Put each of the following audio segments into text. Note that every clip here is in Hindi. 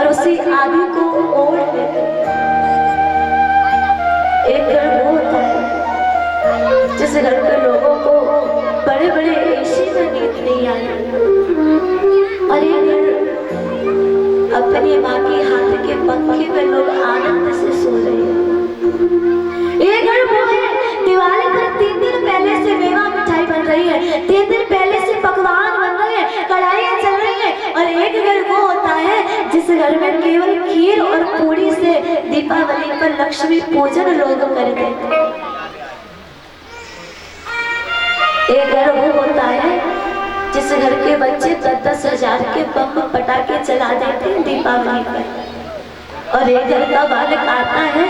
और उसी आदि को ओढ़ लेते। एक घर वो होता है जिस घर के लोगों को बड़े बड़े एसी में नींद नहीं आई, और एक घर अपनी माँ की हाथ के पंखे में लोग आनंद से सो रहे हैं। एक घर वो है दिवाली पर 3 दिन पहले से मेवा मिठाई बन रही है, 3 दिन पहले से पकवान बन रहे हैं, कढ़ाइयाँ चल रही हैं। और एक घर वो होता है जिस घर में केवल खीर और पूरी से दीपावली पर लक्ष्मी पूजन लोग करते हैं। एक घर वो होता है जिस घर के बच्चे 10-10 हजार के बम पटाखे चला देते हैं दीपावली पर। और एक घर का बालक आता है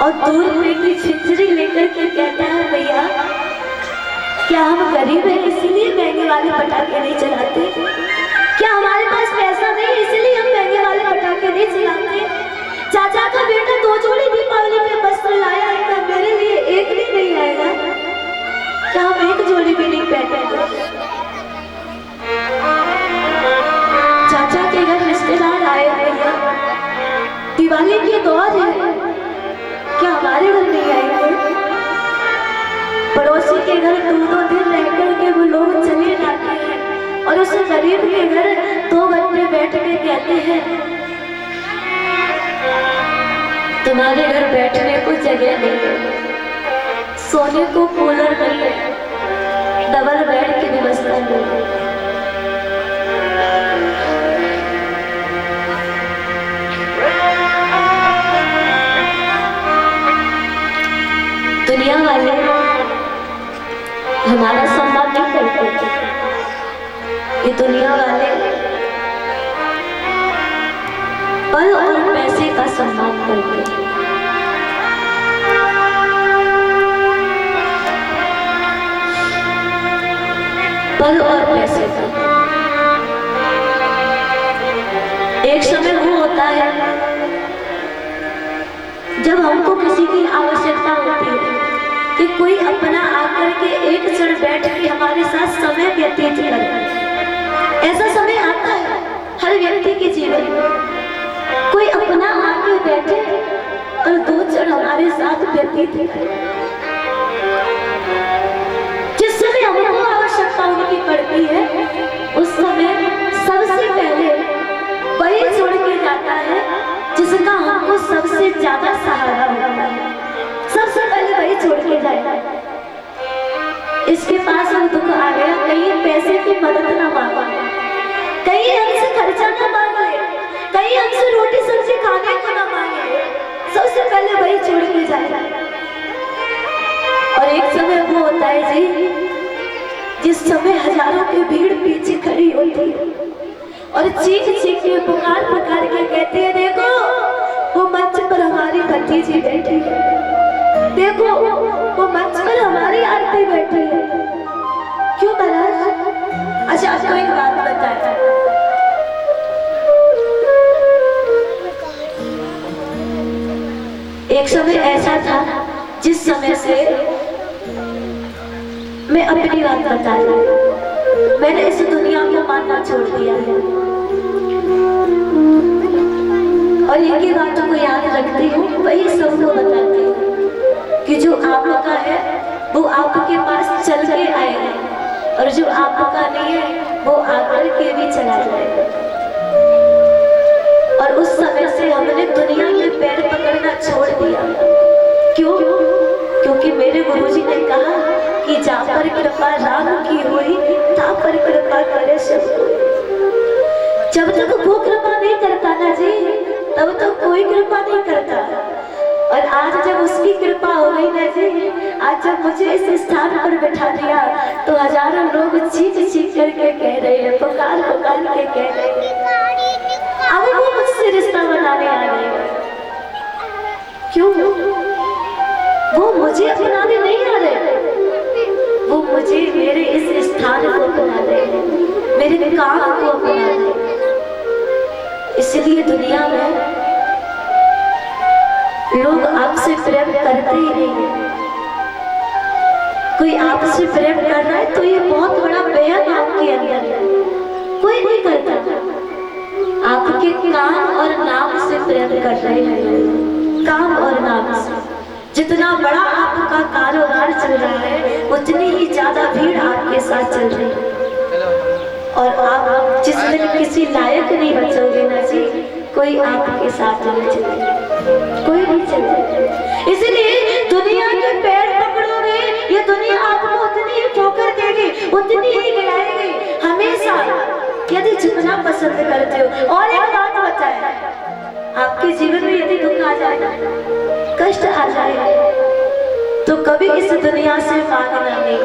और दूर की छिंचरी लेकर के कहता है, भैया क्या हम गरीब हैं इसीलिए महंगे वाले पटाखे नहीं चलाते? क्या हमारे पास पैसा नहीं इसलिए हम महंगे वाले पटाखे नहीं चलाते? चाचा का बेटा 2 जोड़ी दीपावली पे वस्त्र लाया है, क्या मेरे लिए एक भी नहीं आएगा? क्या हम एक जोड़ी भी नहीं पहनेंगे? चाचा के घर रिश्तेदार आए, भैया दिवाली की दौर है, क्या हमारे घर नहीं आएंगे? पड़ोसी के घर 2-2 दिन रह करके वो लोग चले जाते हैं और उस गरीब के घर 2 घंटे बैठ के कहते हैं, तुम्हारे घर बैठने को जगह नहीं है, सोने को कूलर नहीं है, डबल बेड की व्यवस्था नहीं है। दुनिया वाले हमारा सम्मान नहीं करते, ये दुनिया वाले पल और पैसे का सम्मान करते हैं। पल और पैसे का। एक समय वो होता है जब हमको किसी की आवश्यकता होती है कि कोई अपना आकर के एक क्षण बैठ के हमारे साथ समय व्यतीत करे। ऐसा समय आता है हर व्यक्ति के जीवन में, कोई अपना आके बैठे और 2 क्षण हमारे साथ व्यतीत करे। जिस समय हमको आवश्यकता उनकी पड़ती है उस समय सबसे पहले वही छोड़ के जाता है जिसका हमको सबसे ज्यादा सहारा होता है। सबसे पहले वही छोड़ के जाएगा। इसके पास वो दुख आ गया, कहीं पैसे की मदद ना मांगा, कहीं हमसे खर्चा ना मांग ले, कहीं हमसे रोटी सब्जी खाने को ना मांगे, सबसे पहले वही छोड़ के जाएगा। और एक समय वो होता है जी जिस समय हजारों की भीड़ पीछे खड़ी होती है और चीख चीख के पुकार पुकार के कहती है, देखो वो मंच पर हमारी भतीजी बैठी है, देखो वो मंच पर हमारी आरती बैठी है। क्यों महाराज? अच्छा आपको एक बात बताया, एक समय ऐसा था जिस समय से मैं अपनी बात बता रही हूँ, मैंने इस दुनिया को मानना छोड़ दिया है और इनकी बातों को याद रखती हूँ, वही सबको बताती हूँ कि जो आपका है वो आपके पास चल के आएगा और जो आपका नहीं है वो आकर के भी चला जाएगा। और उस समय से हमने दुनिया में पैर पकड़ना छोड़ दिया। क्यों? क्योंकि मेरे गुरुजी ने कहा कि जा पर कृपा राम की हुई ता पर कृपा करे सब कोई। जब तक वो कृपा नहीं करता ना जी तब तक कोई कृपा नहीं करता। और आज जब उसकी कृपा हो गई ना जी, आज जब मुझे इस स्थान पर बैठा दिया तो हजारों लोग चीख चीख करके कह रहे हैं, पुकार पुकार के कह रहे हैं, अब वो मुझसे रिश्ता बनाने आ रहे हैं। क्यों? वो मुझे अपनाने नहीं आ रहे, वो मुझे मेरे इस स्थान को अपना रहे हैं, मेरे काम को अपना रहे हैं। इसलिए दुनिया में लोग आपसे प्रेम करते ही नहीं है। कोई आपसे प्रेम कर रहा है तो ये बहुत बड़ा बेहद आपके अंदर है, कोई नहीं करता। आपके काम प्रेम कर रहे हैं काम और नाम से। जितना बड़ा आपका कारोबार चल रहा है उतनी ही ज्यादा भीड़ आपके साथ चल रही है, और आप जिस दिन किसी लायक नहीं बचोगे ना जी, कोई आपके साथ नहीं चलेगा, कोई नहीं चलेगा। इसलिए दुनिया के पैर पकड़ोगे, ये दुनिया आपको उतनी ही ठोकर देगी, उतनी ही गिराएगी हमेशा, यदि जितना पसंद करते हो। और एक बात बताए, आपके जीवन में यदि दुख आ जाएगा, कष्ट आ जाएगा, तो कभी इस दुनिया से मांगना नहीं,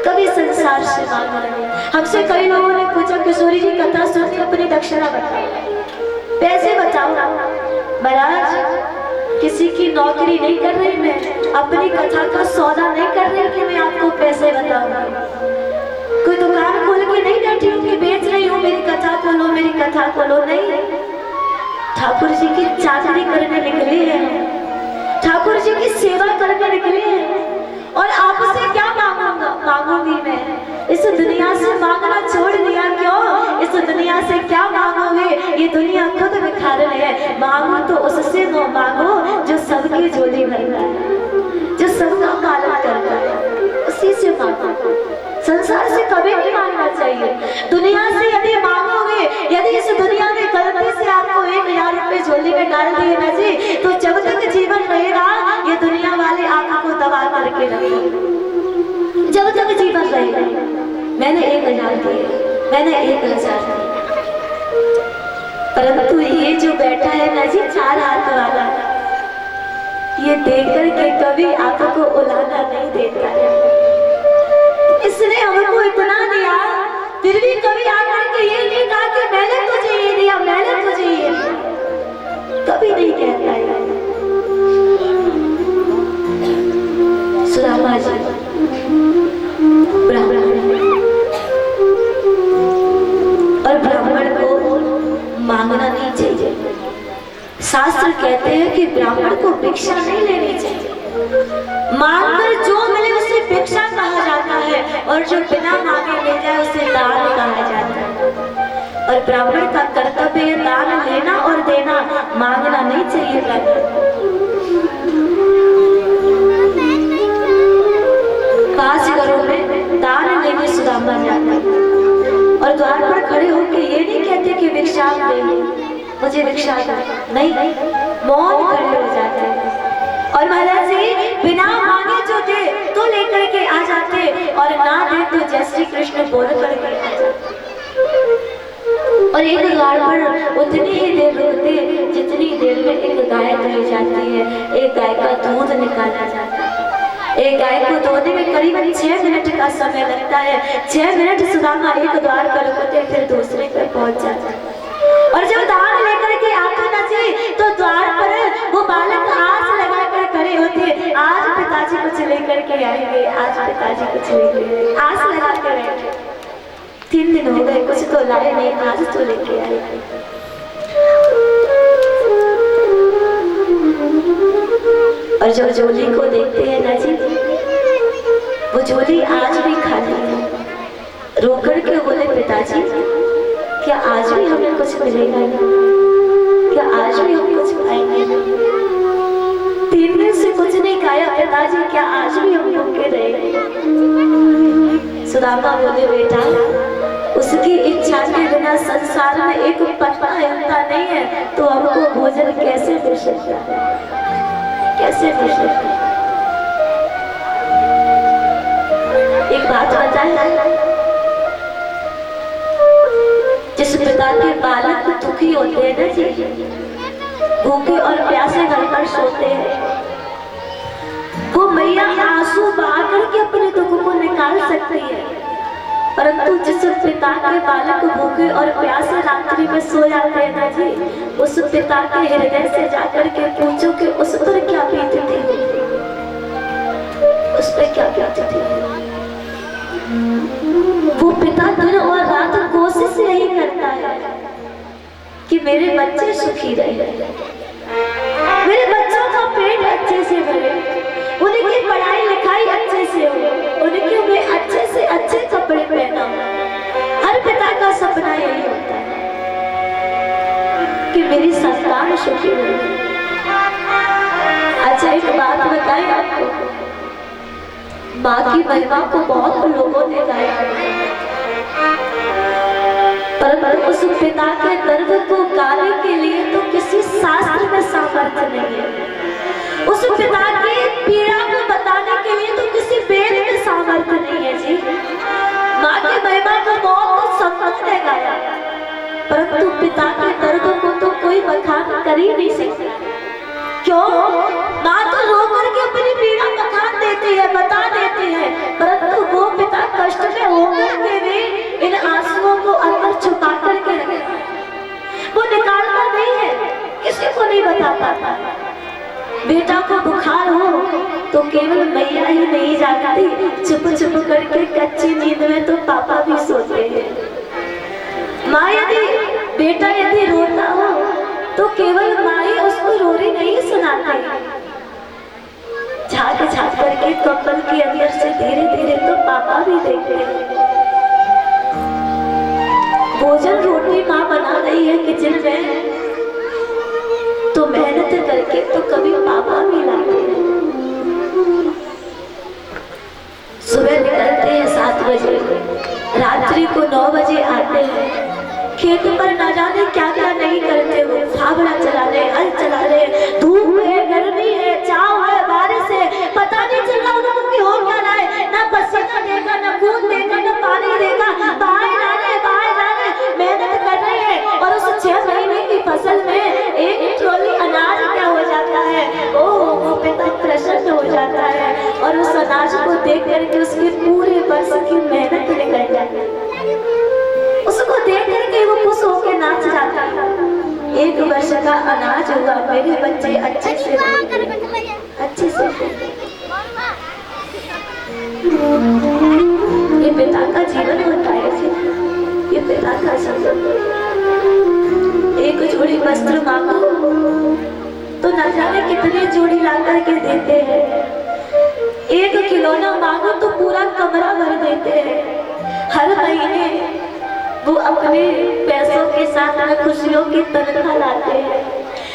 कभी संसार से मांगना नहीं। हमसे कई लोगों ने पूछा किशोरी जी कथा सुनती अपनी दक्षिणा बताओ, पैसे बताओ। महाराज किसी की नौकरी नहीं कर रही मैं, अपनी कथा का सौदा नहीं कर रही कि मैं आपको पैसे बताऊंगा। कोई दुकान खोल के नहीं बैठी हूँ कि बेच रही हूँ मेरी कथा को लो, मेरी कथा को लो, नहीं। ठाकुर जी की चाकरी करने निकले हैं, ठाकुर जी की सेवा करने निकले हैं। और आपसे क्या मांगूंगी मैं? इस दुनिया से मांगना छोड़ दिया क्यों? इस दुनिया से क्या मांगोगे? ये दुनिया खुद बिखा रही है। मांगो तो उससे मांगो जो सबकी झोली भरता है, जो सबका पालन करता है, उसी से मांगो। संसार से कभी नहीं मांगना चाहिए। दुनिया से यदि मांगोगे, यदि इस दुनिया में गलती से आपको 1000 रुपए झोली में डाल दिए ना जी, तो जब तक जीवन रहेगा ये दुनिया वाले आपको दबा करके रखेंगे, जब तक जीवन रहेगा। मैंने 1000 दिए, मैंने 1000 दिए, परंतु ये जो बैठा है ना जी 4 हाथ वाला, ये देकर के कभी आपको उलाना नहीं देता है। इसने हमको इतना दिया, फिर भी कभी आकर के ये नहीं कहा कि मैंने तुझे ये दिया, मैंने तुझे ये दिया, कभी नहीं कहता है। सुदामा जी ब्राह्मण, और ब्राह्मण को मांगना नहीं चाहिए। शास्त्र कहते हैं कि ब्राह्मण को भिक्षा नहीं लेनी चाहिए, मांगकर जो मिले उसे भिक्षा कहा जाता है, और जो बिना मांगे ले जाए उसे दान कहा जाता है। और ब्राह्मण का कर्तव्य है दान लेना और देना, मांगना नहीं चाहिए। पास घरों में दान लेने सुदामा जाता है, और द्वार पर खड़े होकर ये नहीं कहते कि भिक्षा देंगे, मुझे भिक्षा नहीं, मौन खड़े हो जाते हैं। और महाराज जी बिना मांगे जो दे तो लेकर के आ जाते, और ना दे तो जय श्री कृष्ण बोल करके आ जाते। और एक द्वार पर उतनी ही देर रुकते जितनी देर में एक गाय दुही जाती है, एक गाय का दूध निकाला जाता है। एक गाय को धोने में करीबन 6 मिनट का समय लगता है। 6 मिनट सुदामा एक द्वार पर रुकते, फिर दूसरे पर पहुंच जाता है। और जब दान लेकर के आते ना जी, तो द्वार पर वो बालक आस लगाकर खड़े होते, आज पिताजी कुछ लेकर के आएंगे, आज पिताजी कुछ लेके, आस लगा कर बैठे। 3 दिन हो गए, कुछ तो लाए नहीं, आज तो लेके आएंगे। और जब झोली को देखते हैं ना जी, वो झोली आज भी खाली है। रो करके बोले पिताजी क्या आज भी हमें कुछ मिलेगा? क्या आज भी हम कुछ पाएंगे? 3 दिन से कुछ नहीं खाया पिताजी, क्या आज भी हम भूखे रहेंगे? सुदामा बोले बेटा, उसकी इच्छा के बिना संसार में एक पत्ता हिलता नहीं है, तो हमको भोजन कैसे मिल सकता है? कैसे मिल सकता है? एक बात बताए, जिस पिता के बालक दुखी होते हैं ना जी, भूखे और प्यासे घर पर सोते हैं, वो मैया आंसू बहा करके अपने दुख को निकाल सकती है। परंतु जिस पिता के बालक भूखे और प्यासे रात्रि में सो जाते हैं ना जी, उस पिता के हृदय से जाकर के पूछो कि उस पर क्या बीतती है, उस पर क्या बीतती है। वो पिता दिन और रात कोशिश यही करता है कि मेरे बच्चे सुखी रहे, मेरे बच्चों का पेट अच्छे से भरे, उनकी पढ़ाई लिखाई अच्छे से हो, उनके मैं अच्छे से अच्छे कपड़े पहना। हर पिता का सपना यही होता है कि मेरी संतान सुखी हो। अच्छा एक बात बताएं आपको, माँ की महिमा को बहुत लोगों ने गाया, पर उस पिता के दर्द को गाने के लिए तो किसी शास्त्र में सामर्थ्य नहीं है। उस पिता की पीड़ा को बताने के लिए तो किसी वेद में सामर्थ्य नहीं है जी। माँ की महिमा को बहुत संतों ने गाया, परंतु पिता के दर्द को तो कोई बखान कर ही नहीं सकता। क्यों? माँ तो रो करके अपनी पीड़ा बखान देती है, बता देती है, परंतु वो पिता कष्ट में होकर के भी इन आंसुओं को अंदर छुपा करके रखता है। वो निकालता नहीं है, किसी को नहीं बता पाता। बेटा को बुखार हो तो केवल मैया ही नहीं जागती, चुप चुप करके कच्ची नींद में तो पापा भी सोते हैं। माँ बेटा यदि रोता हो तो केवल माँ ही उसको रोरी नहीं सुनाती, झाँक झाँक करके कपल के अंदर से धीरे धीरे तो पापा भी देखते हैं। भोजन रोटी माँ बना रही है किचन में, तो मेहनत करके तो कभी पापा भी लाते हैं। सुबह निकलते हैं 7 बजे, रात्रि को 9 बजे आते हैं। खेत पर ना जाने क्या क्या नहीं करते हो, फावड़ा चला रहे, हल चला रहे, धूप है, गर्मी है, छाव है, बारिश है, पता नहीं चल रहा उनको कि हो क्या रहा है। ना पसीना देगा, ना खून देगा, ना पानी देगा, बाहर आ रहे, मेहनत कर रहे हैं। और उस 6 महीने की फसल में एक ट्रॉली अनाज क्या हो जाता है, वो पिता प्रसन्न हो जाता है और उस अनाज को देख करके उसके पूरे वर्ष की मेहनत निकल जाती है। उसको देख करके वो खुश होकर नाच जाता है। 1 वर्ष का अनाज होगा, मेरे बच्चे अच्छे से ये पिता का जीवन होता है, ये पिता का संकल्प। एक जोड़ी वस्त्र मांगो तो न जाने कितनी जोड़ी ला करके देते हैं। एक खिलौना मांगो तो पूरा कमरा भर देते हैं। हर महीने वो अपने पैसों के साथ खुशियों की तनख्वाह लाते हैं।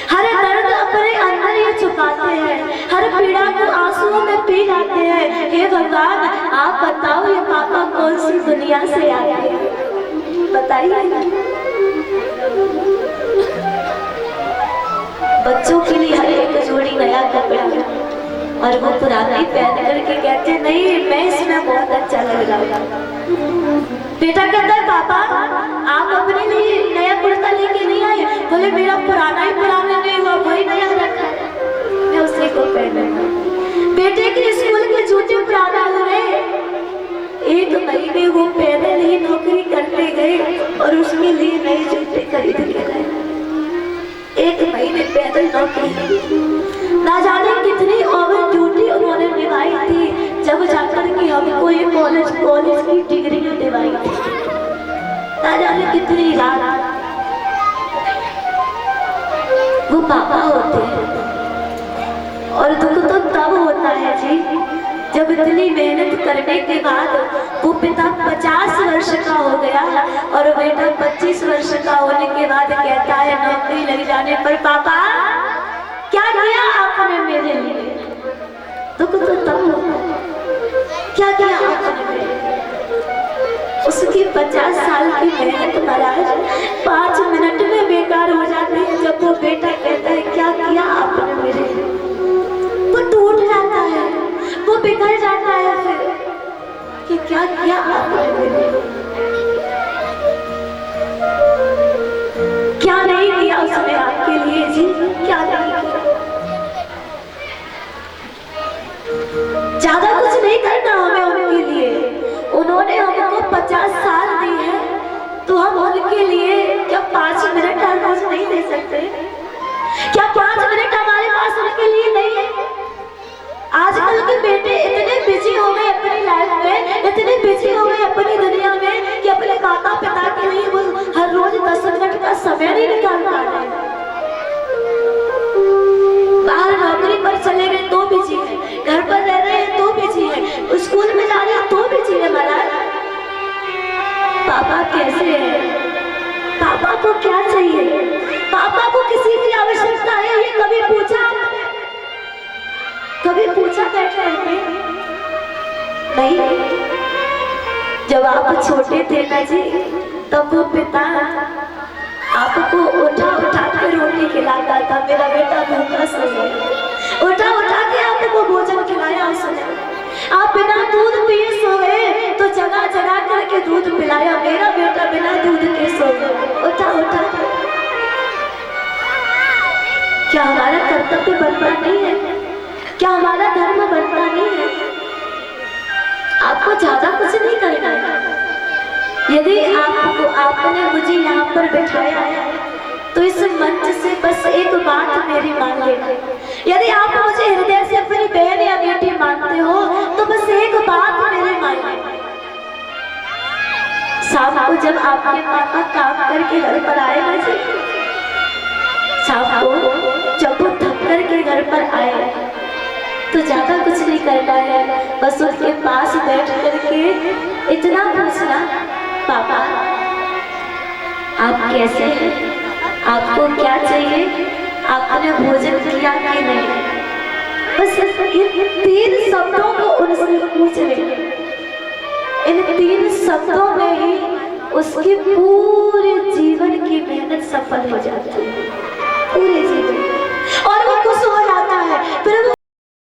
हर दर्द अपने अंदर ही छुपाते हैं, हर पीड़ा को आंसुओं में पी जाते हैं। हे भगवान, आप बताओ ये पापा कौन सी दुनिया से आए हैं, बताइए। बच्चों के लिए हर एक जोड़ी नया कपड़ा और वो पुराना ही पहन करके कहते नहीं, मैं इसमें बहुत अच्छा लग रहा हूँ। बेटा कहता है पापा आप अपने लिए नया कुर्ता लेके नहीं आए, बोले मेरा पुराना ही पुराना नहीं हुआ, वही नया रखा है, मैं उसी को पहनूंगा। बेटे के स्कूल के जूते पुराना हुए, 1 महीने वो पैदल ही नौकरी करने गए और उसके लिए नए जूते खरीद के लाए। 1 महीने पैदल नौकरी, ना जाने कितनी ओवर ड्यूटी उन्होंने निभाई थी, जब जाकर के हमको ये कॉलेज की डिग्री दिलवाई थी। ना जाने कितनी रात वो पापा होते हैं। और दुख तो तब होता है जी जब इतनी मेहनत करने के बाद वो पिता 50 वर्ष का हो गया और बेटा 25 वर्ष का होने के बाद कहता है नौकरी लग जाने पर पापा क्या किया आपने मेरे लिए। दुख तो तब होता है, क्या किया आपने मेरे लिए। उसकी 50 साल की मेहनत महाराज 5 मिनट में बेकार हो जाती है जब वो बेटा कहता है क्या किया आपने मेरे लिए। वो टूट जाता है, वो बिखर जाता है फिर कि क्या किया आपने मेरे लिए, क्या नहीं किया उसने आपके लिए जी, क्या नहीं किया। ज्यादा कुछ नहीं करना हमें उनके लिए, उन्होंने हमको 50 साल दी है तो हम उनके लिए क्या 5 मिनट हर रोज नहीं दे सकते। क्या 5 मिनट हमारे पास उनके लिए नहीं है। आजकल के बेटे इतने बिजी हो गए अपनी लाइफ में, इतने बिजी हो गए अपनी दुनिया में कि अपने माता पिता के लिए वो हर रोज 10 मिनट का समय नहीं निकाल पा रहे। बाहर नौकरी पर चले गए तो बिजी है, घर पर रह रहे हैं तो बिजी है, स्कूल में जा रहे हैं तो बिजी है। महाराज पापा कैसे है, पापा को क्या चाहिए, पापा कभी पूछा बैठ करके? नहीं। जब आप छोटे थे ना जी, तब वो पिता आपको उठा उठा के रोटी खिलाता था, मेरा बेटा भूखा सो गया। उठा उठा के आपको भोजन खिलाया उसने। आप बिना दूध पिए सोए तो जगह जगह करके दूध पिलाया, मेरा बेटा बिना दूध के सो गया। उठा उठा के। क्या हमारा कर्तव्य बनता नहीं है? क्या हमारा धर्म बनता नहीं है? आपको ज्यादा कुछ नहीं करना है। यदि आपने मुझे यहाँ पर बिठाया है तो इस मंच से बस एक बात मेरी मान लेना। यदि आप मुझे हृदय से अपनी बहन या बेटी मानते हो तो बस एक बात मेरी मान लेना। शाम को जब आपके पापा काम करके घर पर आए ना जी, शाम को जब वो थक करके घर पर आए तो ज्यादा कुछ नहीं करना है, बस उसके पास बैठ करके इतना पूछना, पापा आप कैसे हैं, आपको क्या चाहिए, आपने भोजन किया कि नहीं। बस इन 3 शब्दों को उनसे पूछ ले। इन 3 शब्दों में ही उसकी पूरे जीवन की मेहनत सफल हो जाती है।